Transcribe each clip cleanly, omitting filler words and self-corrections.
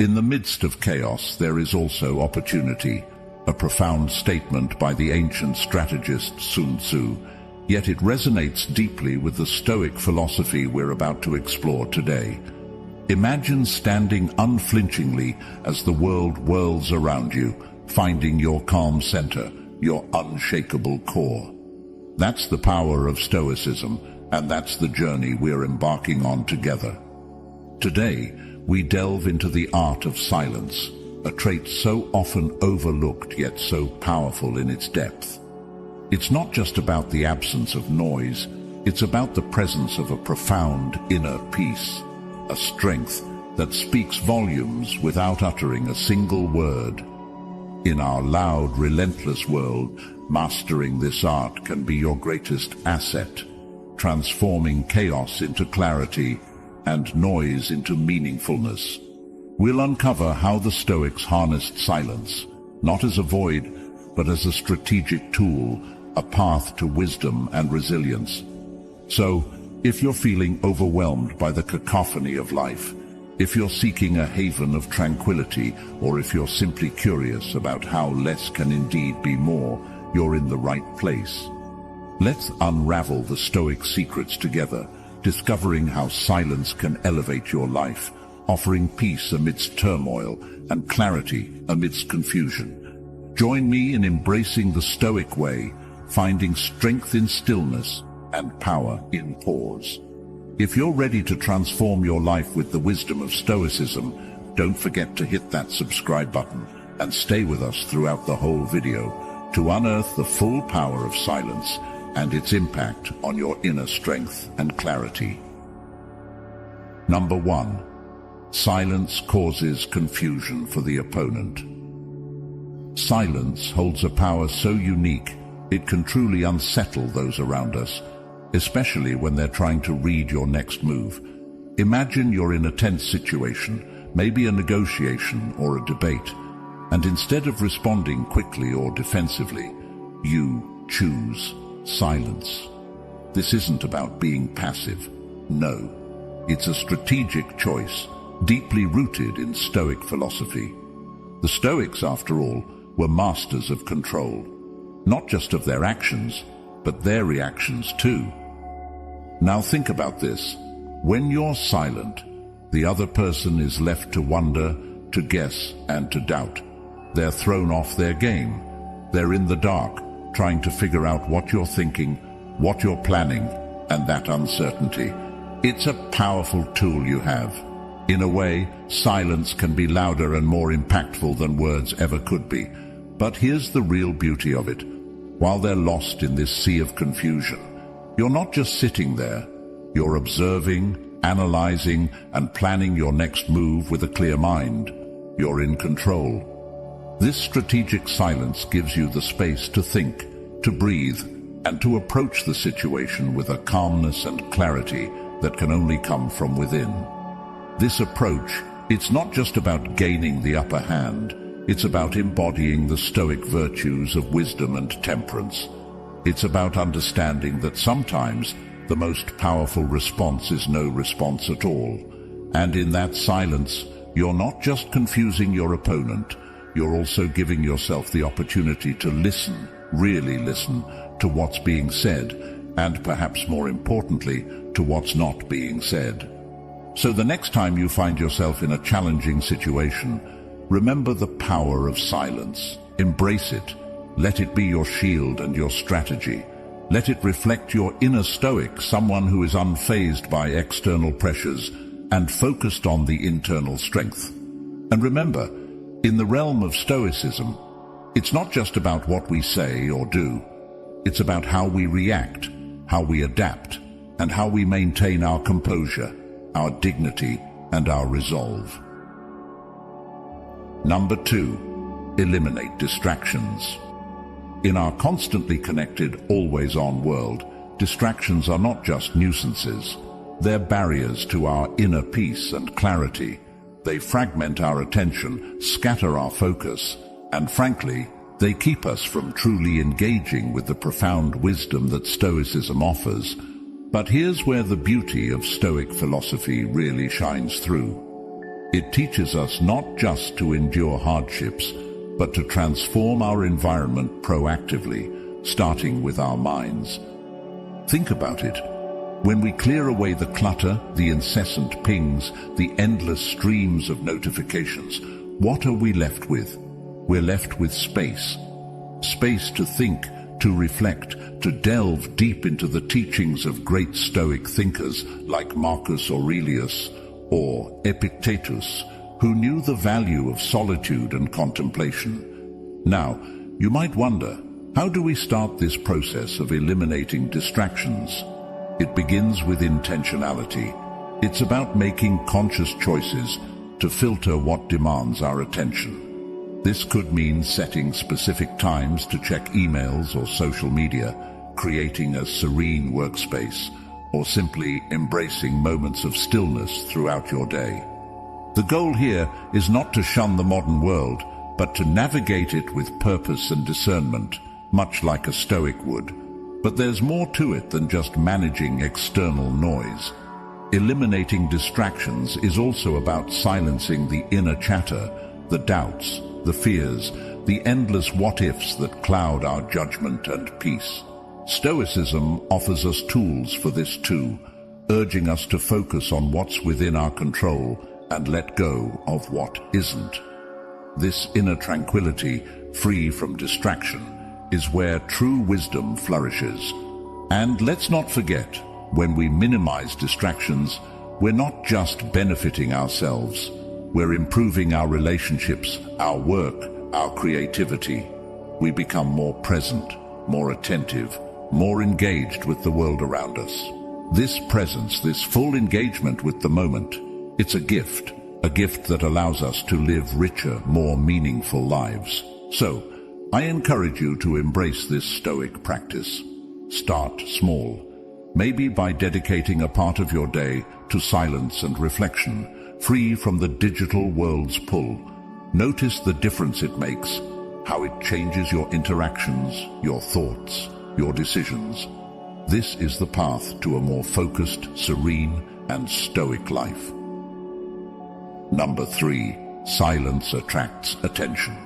In the midst of chaos, there is also opportunity, a profound statement by the ancient strategist Sun Tzu, yet it resonates deeply with the Stoic philosophy we're about to explore today. Imagine standing unflinchingly as the world whirls around you, finding your calm center, your unshakable core. That's the power of Stoicism, and that's the journey we're embarking on together. Today, we delve into the art of silence, a trait so often overlooked yet so powerful in its depth. It's not just about the absence of noise, it's about the presence of a profound inner peace, a strength that speaks volumes without uttering a single word. In our loud, relentless world, mastering this art can be your greatest asset, transforming chaos into clarity and noise into meaningfulness. We'll uncover how the Stoics harnessed silence, not as a void, but as a strategic tool, a path to wisdom and resilience. So, if you're feeling overwhelmed by the cacophony of life, if you're seeking a haven of tranquility, or if you're simply curious about how less can indeed be more, you're in the right place. Let's unravel the Stoic secrets together, discovering how silence can elevate your life, offering peace amidst turmoil and clarity amidst confusion. Join me in embracing the Stoic way, finding strength in stillness and power in pause. If you're ready to transform your life with the wisdom of Stoicism, don't forget to hit that subscribe button and stay with us throughout the whole video to unearth the full power of silence and its impact on your inner strength and clarity. Number 1. Silence causes confusion for the opponent. Silence holds a power so unique, it can truly unsettle those around us, especially when they're trying to read your next move. Imagine you're in a tense situation, maybe a negotiation or a debate, and instead of responding quickly or defensively, you choose silence. This isn't about being passive. No, it's a strategic choice, deeply rooted in Stoic philosophy. The Stoics, after all, were masters of control, not just of their actions, but their reactions too. Now think about this. When you're silent, the other person is left to wonder, to guess, and to doubt. They're thrown off their game. They're in the dark, trying to figure out what you're thinking, what you're planning, and that uncertainty. It's a powerful tool you have. In a way, silence can be louder and more impactful than words ever could be. But here's the real beauty of it. While they're lost in this sea of confusion, you're not just sitting there. You're observing, analyzing, and planning your next move with a clear mind. You're in control. This strategic silence gives you the space to think, to breathe, and to approach the situation with a calmness and clarity that can only come from within. This approach, it's not just about gaining the upper hand, it's about embodying the Stoic virtues of wisdom and temperance. It's about understanding that sometimes the most powerful response is no response at all. And in that silence, you're not just confusing your opponent, you're also giving yourself the opportunity to listen, really listen, to what's being said, and perhaps more importantly, to what's not being said. So the next time you find yourself in a challenging situation, remember the power of silence. Embrace it. Let it be your shield and your strategy. Let it reflect your inner Stoic, someone who is unfazed by external pressures and focused on the internal strength. And remember, in the realm of Stoicism, it's not just about what we say or do. It's about how we react, how we adapt, and how we maintain our composure, our dignity, and our resolve. Number 2, eliminate distractions. In our constantly connected, always-on world, distractions are not just nuisances. They're barriers to our inner peace and clarity. They fragment our attention, scatter our focus, and frankly, they keep us from truly engaging with the profound wisdom that Stoicism offers. But here's where the beauty of Stoic philosophy really shines through. It teaches us not just to endure hardships, but to transform our environment proactively, starting with our minds. Think about it. When we clear away the clutter, the incessant pings, the endless streams of notifications, what are we left with? We're left with space. Space to think, to reflect, to delve deep into the teachings of great Stoic thinkers like Marcus Aurelius or Epictetus, who knew the value of solitude and contemplation. Now, you might wonder, how do we start this process of eliminating distractions? It begins with intentionality. It's about making conscious choices to filter what demands our attention. This could mean setting specific times to check emails or social media, creating a serene workspace, or simply embracing moments of stillness throughout your day. The goal here is not to shun the modern world, but to navigate it with purpose and discernment, much like a Stoic would. But there's more to it than just managing external noise. Eliminating distractions is also about silencing the inner chatter, the doubts, the fears, the endless what-ifs that cloud our judgment and peace. Stoicism offers us tools for this too, urging us to focus on what's within our control and let go of what isn't. This inner tranquility, free from distraction, is where true wisdom flourishes. And let's not forget, when we minimize distractions, we're not just benefiting ourselves, we're improving our relationships, our work, our creativity. We become more present, more attentive, more engaged with the world around us. This presence, this full engagement with the moment, it's a gift that allows us to live richer, more meaningful lives. So, I encourage you to embrace this Stoic practice. Start small, maybe by dedicating a part of your day to silence and reflection, free from the digital world's pull. Notice the difference it makes, how it changes your interactions, your thoughts, your decisions. This is the path to a more focused, serene, and Stoic life. Number 3. Silence attracts attention.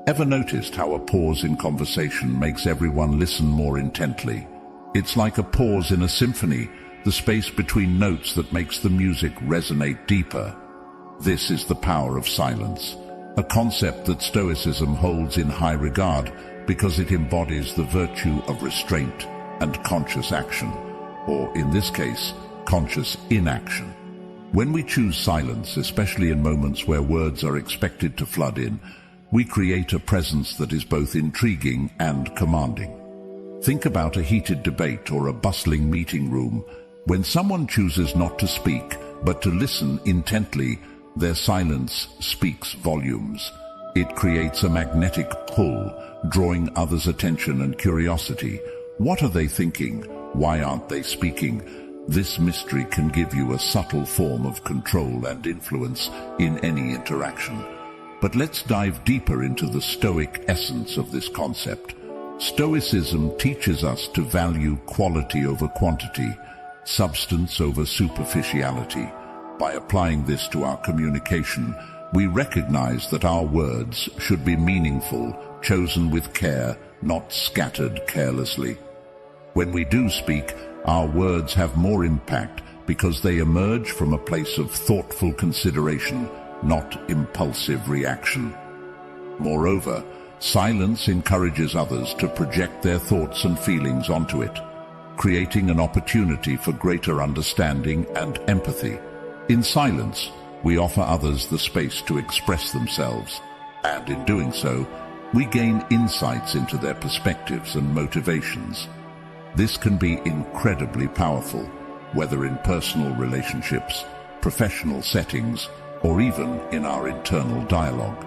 Ever noticed how a pause in conversation makes everyone listen more intently? It's like a pause in a symphony, the space between notes that makes the music resonate deeper. This is the power of silence, a concept that Stoicism holds in high regard because it embodies the virtue of restraint and conscious action, or in this case, conscious inaction. When we choose silence, especially in moments where words are expected to flood in, we create a presence that is both intriguing and commanding. Think about a heated debate or a bustling meeting room. When someone chooses not to speak, but to listen intently, their silence speaks volumes. It creates a magnetic pull, drawing others' attention and curiosity. What are they thinking? Why aren't they speaking? This mystery can give you a subtle form of control and influence in any interaction. But let's dive deeper into the Stoic essence of this concept. Stoicism teaches us to value quality over quantity, substance over superficiality. By applying this to our communication, we recognize that our words should be meaningful, chosen with care, not scattered carelessly. When we do speak, our words have more impact because they emerge from a place of thoughtful consideration, not impulsive reaction. Moreover, silence encourages others to project their thoughts and feelings onto it, creating an opportunity for greater understanding and empathy. In silence, we offer others the space to express themselves, and in doing so, we gain insights into their perspectives and motivations. This can be incredibly powerful, whether in personal relationships, professional settings, or even in our internal dialogue.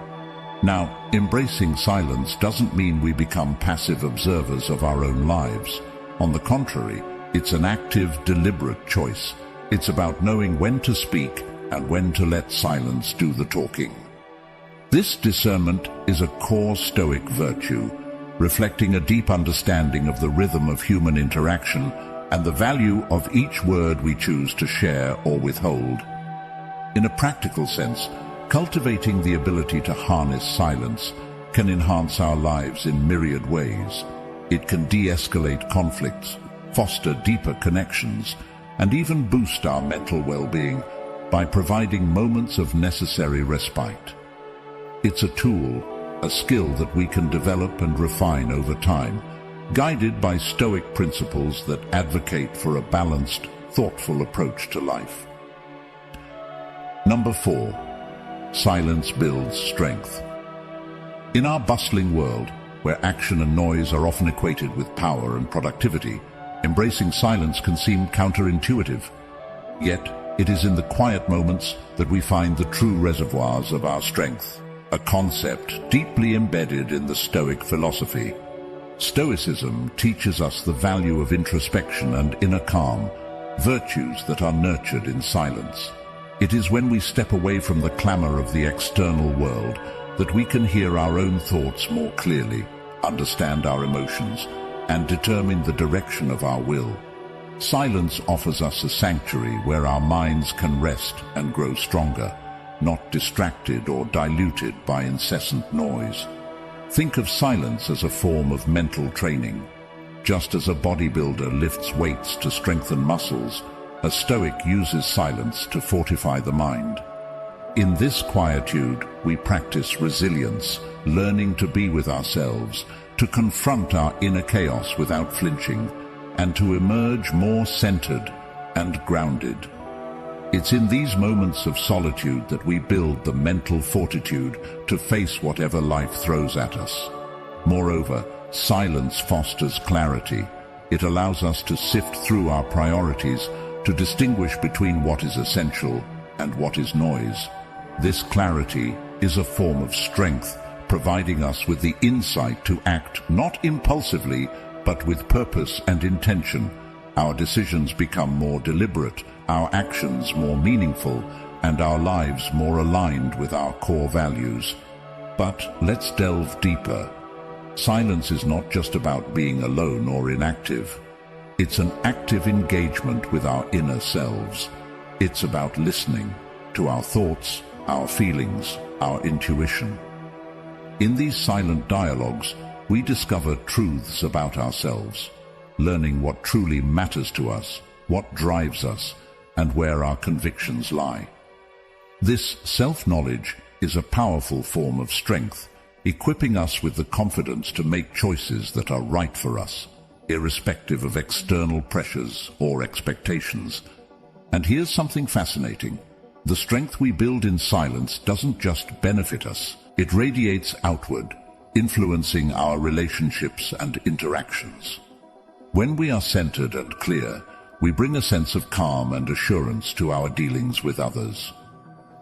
Now, embracing silence doesn't mean we become passive observers of our own lives. On the contrary, it's an active, deliberate choice. It's about knowing when to speak and when to let silence do the talking. This discernment is a core Stoic virtue, reflecting a deep understanding of the rhythm of human interaction and the value of each word we choose to share or withhold. In a practical sense, cultivating the ability to harness silence can enhance our lives in myriad ways. It can de-escalate conflicts, foster deeper connections, and even boost our mental well-being by providing moments of necessary respite. It's a tool, a skill that we can develop and refine over time, guided by Stoic principles that advocate for a balanced, thoughtful approach to life. Number 4. Silence builds strength. In our bustling world, where action and noise are often equated with power and productivity, embracing silence can seem counterintuitive. Yet, it is in the quiet moments that we find the true reservoirs of our strength, a concept deeply embedded in the Stoic philosophy. Stoicism teaches us the value of introspection and inner calm, virtues that are nurtured in silence. It is when we step away from the clamor of the external world that we can hear our own thoughts more clearly, understand our emotions, and determine the direction of our will. Silence offers us a sanctuary where our minds can rest and grow stronger, not distracted or diluted by incessant noise. Think of silence as a form of mental training. Just as a bodybuilder lifts weights to strengthen muscles, a Stoic uses silence to fortify the mind. In this quietude, we practice resilience, learning to be with ourselves, to confront our inner chaos without flinching, and to emerge more centered and grounded. It's in these moments of solitude that we build the mental fortitude to face whatever life throws at us. Moreover, silence fosters clarity. It allows us to sift through our priorities, to distinguish between what is essential and what is noise. This clarity is a form of strength, providing us with the insight to act not impulsively, but with purpose and intention. Our decisions become more deliberate, our actions more meaningful, and our lives more aligned with our core values. But let's delve deeper. Silence is not just about being alone or inactive. It's an active engagement with our inner selves. It's about listening to our thoughts, our feelings, our intuition. In these silent dialogues, we discover truths about ourselves, learning what truly matters to us, what drives us, and where our convictions lie. This self-knowledge is a powerful form of strength, equipping us with the confidence to make choices that are right for us, irrespective of external pressures or expectations. And here's something fascinating. The strength we build in silence doesn't just benefit us, it radiates outward, influencing our relationships and interactions. When we are centered and clear, we bring a sense of calm and assurance to our dealings with others.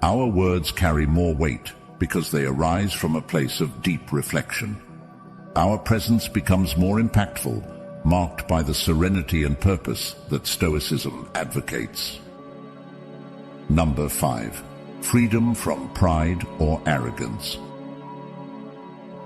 Our words carry more weight because they arise from a place of deep reflection. Our presence becomes more impactful, marked by the serenity and purpose that Stoicism advocates. Number 5. Freedom from pride or arrogance.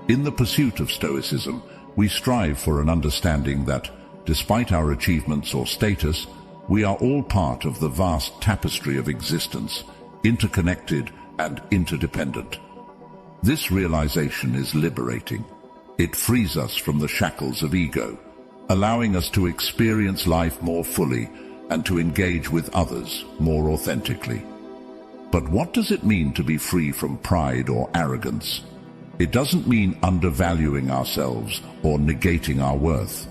In the pursuit of Stoicism, we strive for an understanding that, despite our achievements or status, we are all part of the vast tapestry of existence, interconnected and interdependent. This realization is liberating. It frees us from the shackles of ego, allowing us to experience life more fully and to engage with others more authentically. But what does it mean to be free from pride or arrogance? It doesn't mean undervaluing ourselves or negating our worth.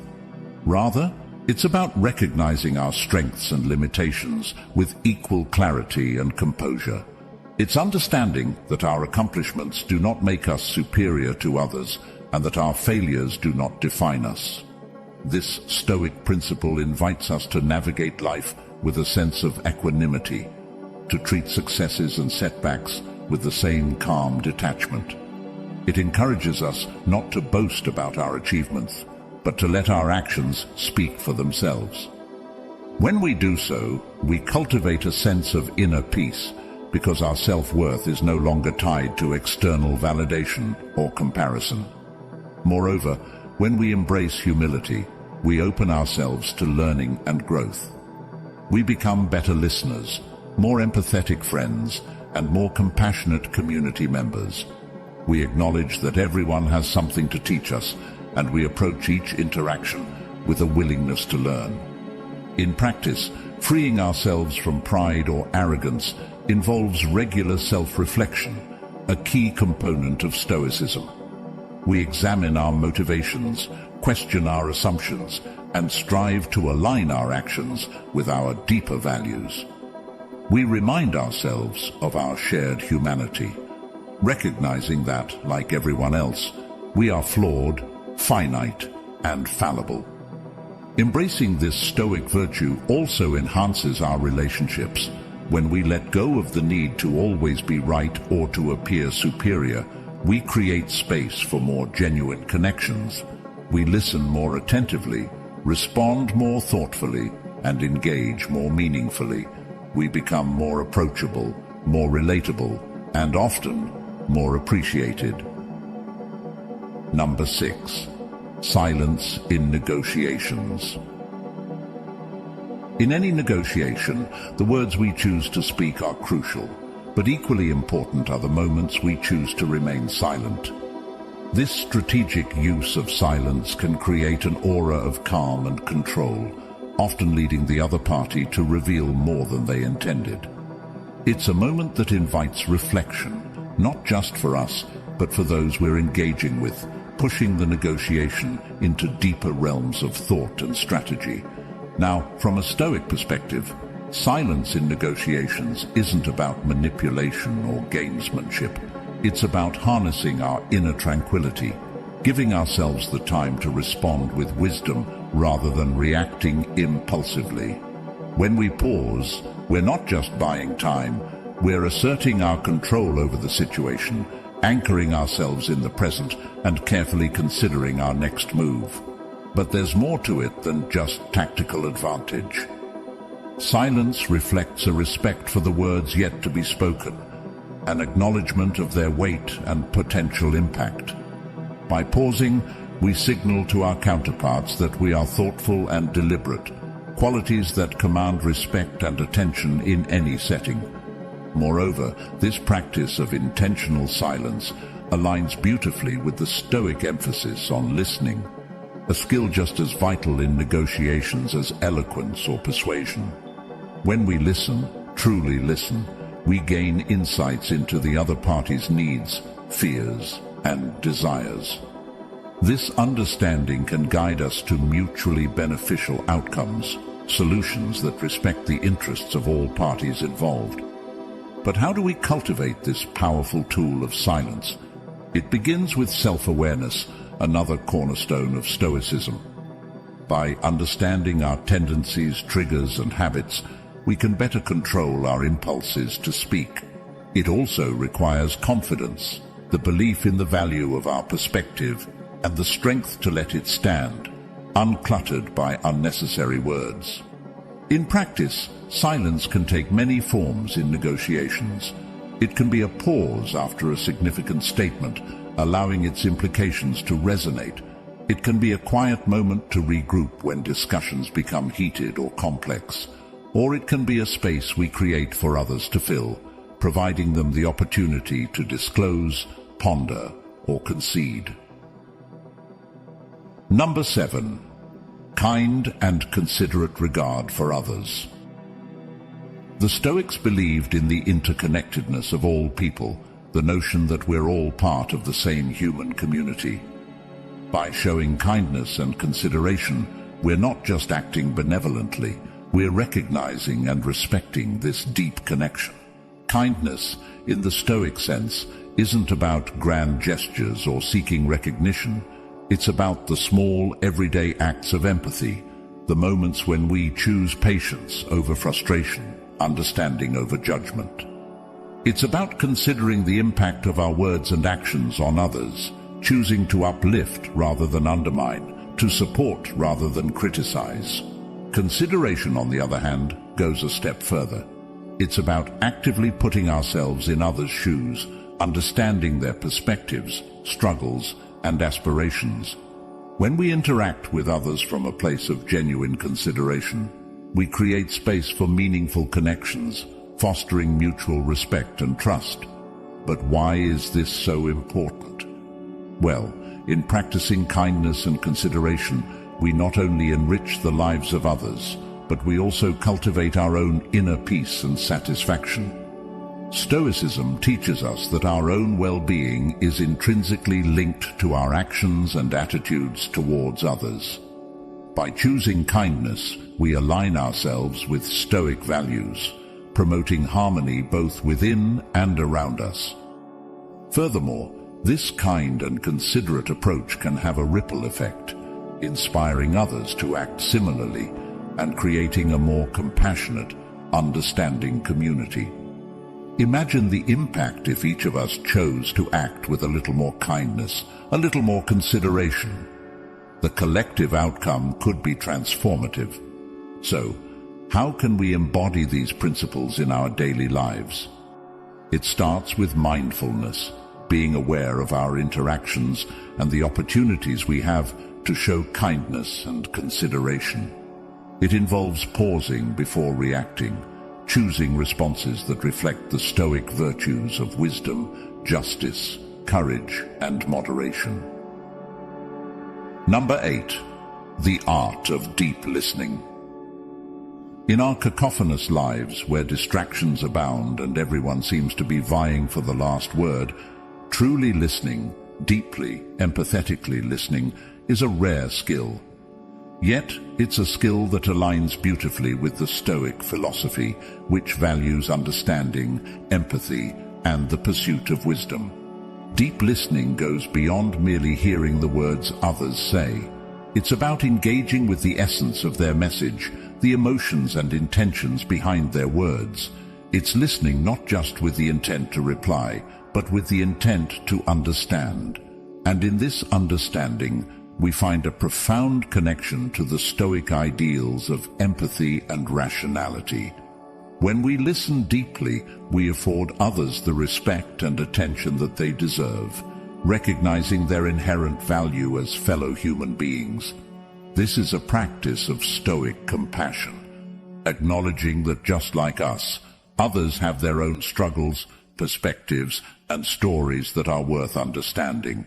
Rather, it's about recognizing our strengths and limitations with equal clarity and composure. It's understanding that our accomplishments do not make us superior to others and that our failures do not define us. This Stoic principle invites us to navigate life with a sense of equanimity, to treat successes and setbacks with the same calm detachment. It encourages us not to boast about our achievements, but to let our actions speak for themselves. When we do so, we cultivate a sense of inner peace, because our self-worth is no longer tied to external validation or comparison. Moreover, when we embrace humility, we open ourselves to learning and growth. We become better listeners, more empathetic friends, and more compassionate community members. We acknowledge that everyone has something to teach us, and we approach each interaction with a willingness to learn. In practice, freeing ourselves from pride or arrogance involves regular self-reflection, a key component of Stoicism. We examine our motivations, question our assumptions, and strive to align our actions with our deeper values. We remind ourselves of our shared humanity, recognizing that, like everyone else, we are flawed, finite, and fallible. Embracing this Stoic virtue also enhances our relationships. When we let go of the need to always be right or to appear superior, we create space for more genuine connections. We listen more attentively, respond more thoughtfully, and engage more meaningfully. We become more approachable, more relatable, and often more appreciated. Number 6. Silence in negotiations. In any negotiation, the words we choose to speak are crucial, but equally important are the moments we choose to remain silent. This strategic use of silence can create an aura of calm and control, often leading the other party to reveal more than they intended. It's a moment that invites reflection, not just for us, but for those we're engaging with, pushing the negotiation into deeper realms of thought and strategy. Now, from a Stoic perspective, silence in negotiations isn't about manipulation or gamesmanship. It's about harnessing our inner tranquility, giving ourselves the time to respond with wisdom rather than reacting impulsively. When we pause, we're not just buying time, we're asserting our control over the situation, anchoring ourselves in the present, and carefully considering our next move. But there's more to it than just tactical advantage. Silence reflects a respect for the words yet to be spoken, an acknowledgement of their weight and potential impact. By pausing, we signal to our counterparts that we are thoughtful and deliberate, qualities that command respect and attention in any setting. Moreover, this practice of intentional silence aligns beautifully with the Stoic emphasis on listening, a skill just as vital in negotiations as eloquence or persuasion. When we listen, truly listen, we gain insights into the other party's needs, fears, and desires. This understanding can guide us to mutually beneficial outcomes, solutions that respect the interests of all parties involved. But how do we cultivate this powerful tool of silence? It begins with self-awareness, another cornerstone of Stoicism. By understanding our tendencies, triggers, and habits, we can better control our impulses to speak. It also requires confidence, the belief in the value of our perspective, and the strength to let it stand, uncluttered by unnecessary words. In practice, silence can take many forms in negotiations. It can be a pause after a significant statement, allowing its implications to resonate. It can be a quiet moment to regroup when discussions become heated or complex. Or it can be a space we create for others to fill, providing them the opportunity to disclose, ponder, or concede. Number 7. Kind and considerate regard for others. The Stoics believed in the interconnectedness of all people, the notion that we're all part of the same human community. By showing kindness and consideration, we're not just acting benevolently, we're recognizing and respecting this deep connection. Kindness, in the Stoic sense, isn't about grand gestures or seeking recognition. It's about the small, everyday acts of empathy, the moments when we choose patience over frustration, understanding over judgment. It's about considering the impact of our words and actions on others, choosing to uplift rather than undermine, to support rather than criticize. Consideration, on the other hand, goes a step further. It's about actively putting ourselves in others' shoes, understanding their perspectives, struggles, and aspirations. When we interact with others from a place of genuine consideration, we create space for meaningful connections, fostering mutual respect and trust. But why is this so important? Well, in practicing kindness and consideration, we not only enrich the lives of others, but we also cultivate our own inner peace and satisfaction. Stoicism teaches us that our own well-being is intrinsically linked to our actions and attitudes towards others. By choosing kindness, we align ourselves with Stoic values, promoting harmony both within and around us. Furthermore, this kind and considerate approach can have a ripple effect, inspiring others to act similarly and creating a more compassionate, understanding community. Imagine the impact if each of us chose to act with a little more kindness, a little more consideration. The collective outcome could be transformative. So, how can we embody these principles in our daily lives? It starts with mindfulness, being aware of our interactions and the opportunities we have to show kindness and consideration. It involves pausing before reacting, choosing responses that reflect the Stoic virtues of wisdom, justice, courage, and moderation. Number 8. The art of deep listening. In our cacophonous lives, where distractions abound and everyone seems to be vying for the last word, truly listening, deeply, empathetically listening, is a rare skill. Yet, it's a skill that aligns beautifully with the Stoic philosophy, which values understanding, empathy, and the pursuit of wisdom. Deep listening goes beyond merely hearing the words others say. It's about engaging with the essence of their message, the emotions and intentions behind their words. It's listening not just with the intent to reply, but with the intent to understand. And in this understanding, we find a profound connection to the Stoic ideals of empathy and rationality. When we listen deeply, we afford others the respect and attention that they deserve, recognizing their inherent value as fellow human beings. This is a practice of Stoic compassion, acknowledging that just like us, others have their own struggles, perspectives, and stories that are worth understanding.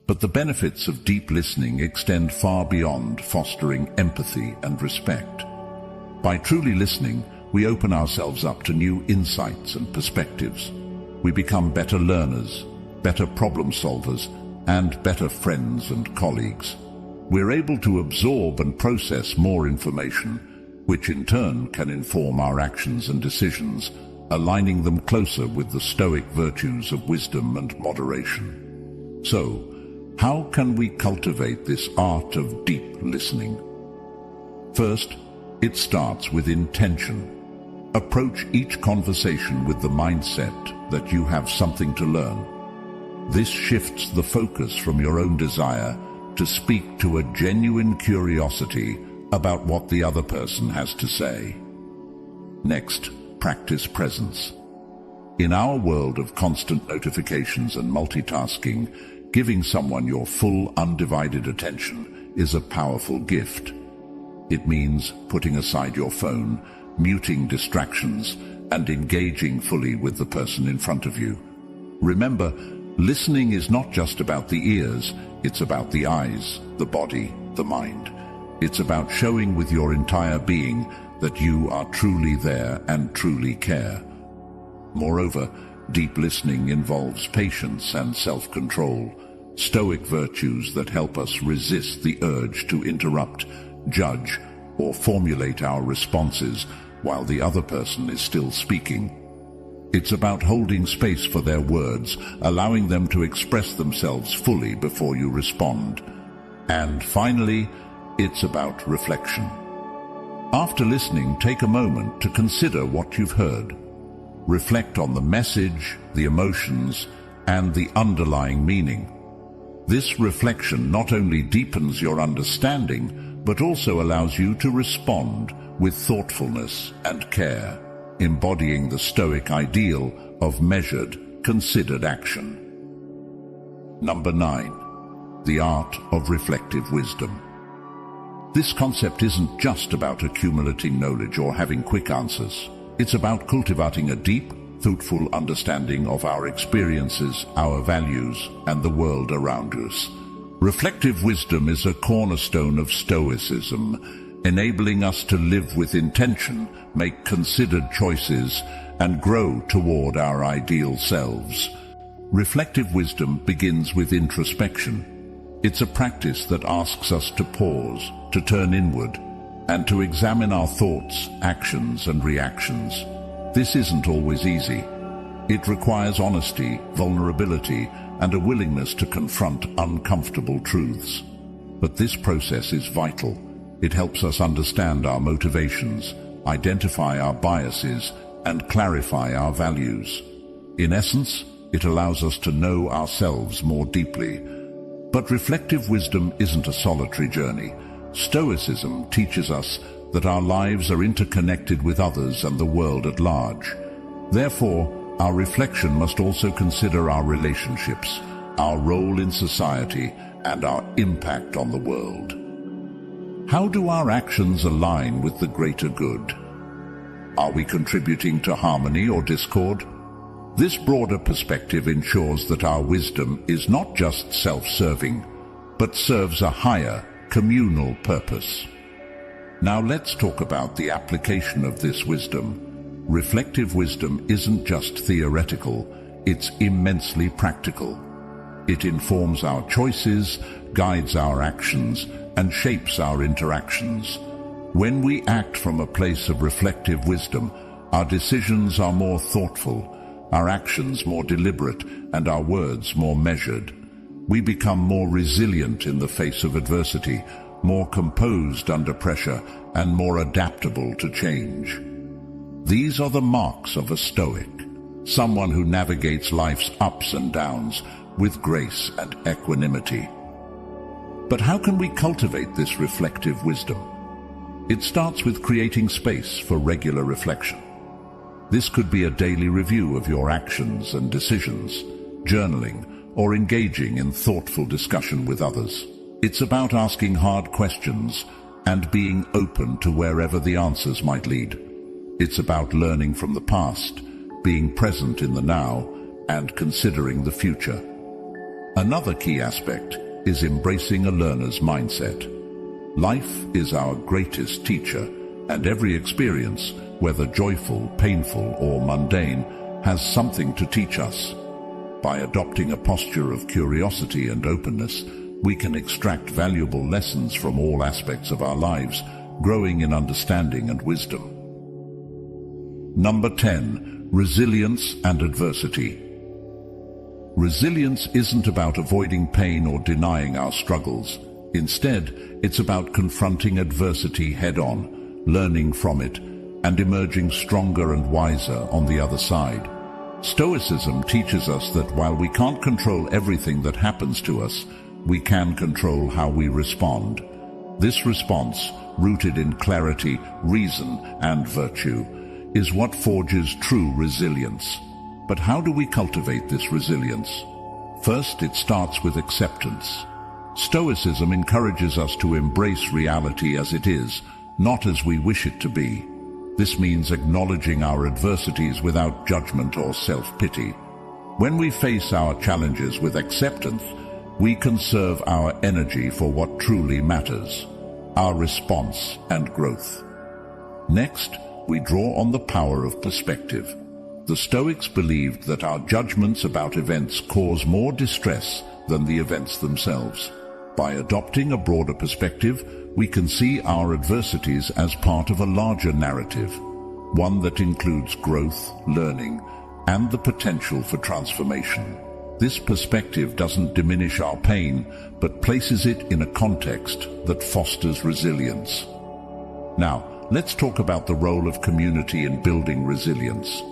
But the benefits of deep listening extend far beyond fostering empathy and respect. By truly listening, we open ourselves up to new insights and perspectives. We become better learners, better problem solvers, and better friends and colleagues. We're able to absorb and process more information, which in turn can inform our actions and decisions, aligning them closer with the Stoic virtues of wisdom and moderation. So, how can we cultivate this art of deep listening? First, it starts with intention. Approach each conversation with the mindset that you have something to learn. This shifts the focus from your own desire to speak to a genuine curiosity about what the other person has to say. Next, practice presence. In our world of constant notifications and multitasking, giving someone your full, undivided attention is a powerful gift. It means putting aside your phone, muting distractions, and engaging fully with the person in front of you. Remember, listening is not just about the ears, it's about the eyes, the body, the mind. It's about showing with your entire being that you are truly there and truly care. Moreover, deep listening involves patience and self-control, Stoic virtues that help us resist the urge to interrupt, judge, or formulate our responses while the other person is still speaking. It's about holding space for their words, allowing them to express themselves fully before you respond. And finally, it's about reflection. After listening, take a moment to consider what you've heard. Reflect on the message, the emotions, and the underlying meaning. This reflection not only deepens your understanding, but also allows you to respond with thoughtfulness and care, embodying the Stoic ideal of measured, considered action. Number 9. The art of reflective wisdom. This concept isn't just about accumulating knowledge or having quick answers. It's about cultivating a deep, thoughtful understanding of our experiences, our values, and the world around us. Reflective wisdom is a cornerstone of Stoicism, enabling us to live with intention, make considered choices, and grow toward our ideal selves. Reflective wisdom begins with introspection. It's a practice that asks us to pause, to turn inward, and to examine our thoughts, actions, and reactions. This isn't always easy. It requires honesty, vulnerability, and a willingness to confront uncomfortable truths. But this process is vital. It helps us understand our motivations, identify our biases, and clarify our values. In essence, it allows us to know ourselves more deeply. But reflective wisdom isn't a solitary journey. Stoicism teaches us that our lives are interconnected with others and the world at large. Therefore, our reflection must also consider our relationships, our role in society, and our impact on the world. How do our actions align with the greater good? Are we contributing to harmony or discord? This broader perspective ensures that our wisdom is not just self-serving, but serves a higher, communal purpose. Now let's talk about the application of this wisdom. Reflective wisdom isn't just theoretical, it's immensely practical. It informs our choices, guides our actions, and shapes our interactions. When we act from a place of reflective wisdom, our decisions are more thoughtful, our actions more deliberate, and our words more measured. We become more resilient in the face of adversity, more composed under pressure, and more adaptable to change. These are the marks of a Stoic, someone who navigates life's ups and downs with grace and equanimity. But how can we cultivate this reflective wisdom? It starts with creating space for regular reflection. This could be a daily review of your actions and decisions, journaling, or engaging in thoughtful discussion with others. It's about asking hard questions and being open to wherever the answers might lead. It's about learning from the past, being present in the now, and considering the future. Another key aspect is embracing a learner's mindset. Life is our greatest teacher, and every experience, whether joyful, painful, or mundane, has something to teach us. By adopting a posture of curiosity and openness, we can extract valuable lessons from all aspects of our lives, growing in understanding and wisdom. Number 10. Resilience and adversity. Resilience isn't about avoiding pain or denying our struggles. Instead, it's about confronting adversity head-on, learning from it, and emerging stronger and wiser on the other side. Stoicism teaches us that while we can't control everything that happens to us, we can control how we respond. This response, rooted in clarity, reason, and virtue, is what forges true resilience. But how do we cultivate this resilience? First, it starts with acceptance. Stoicism encourages us to embrace reality as it is, not as we wish it to be. This means acknowledging our adversities without judgment or self-pity. When we face our challenges with acceptance, we conserve our energy for what truly matters, our response and growth. Next, we draw on the power of perspective. The Stoics believed that our judgments about events cause more distress than the events themselves. By adopting a broader perspective, we can see our adversities as part of a larger narrative, one that includes growth, learning, and the potential for transformation. This perspective doesn't diminish our pain, but places it in a context that fosters resilience. Now, let's talk about the role of community in building resilience.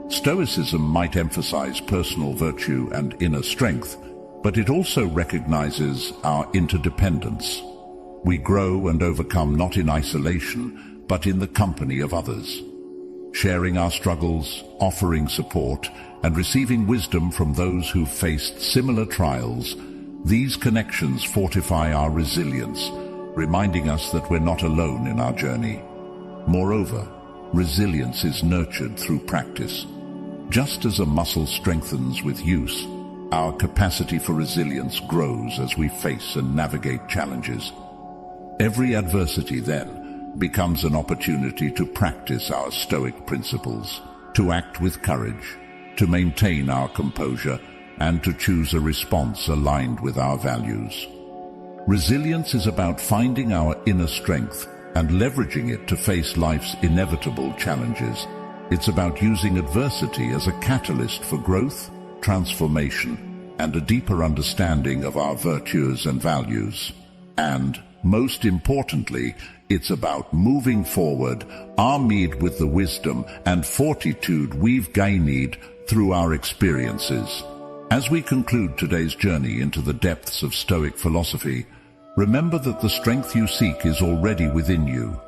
Stoicism might emphasize personal virtue and inner strength, but it also recognizes our interdependence. We grow and overcome not in isolation, but in the company of others. Sharing our struggles, offering support, and receiving wisdom from those who've faced similar trials, these connections fortify our resilience, reminding us that we're not alone in our journey. Moreover, resilience is nurtured through practice. Just as a muscle strengthens with use, our capacity for resilience grows as we face and navigate challenges. Every adversity, then, becomes an opportunity to practice our Stoic principles, to act with courage, to maintain our composure, and to choose a response aligned with our values. Resilience is about finding our inner strength and leveraging it to face life's inevitable challenges. It's about using adversity as a catalyst for growth, transformation, and a deeper understanding of our virtues and values. And, most importantly, it's about moving forward, armed with the wisdom and fortitude we've gained through our experiences. As we conclude today's journey into the depths of Stoic philosophy, remember that the strength you seek is already within you,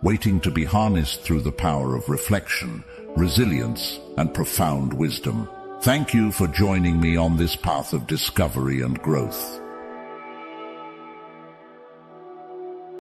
waiting to be harnessed through the power of reflection, resilience, and profound wisdom. Thank you for joining me on this path of discovery and growth.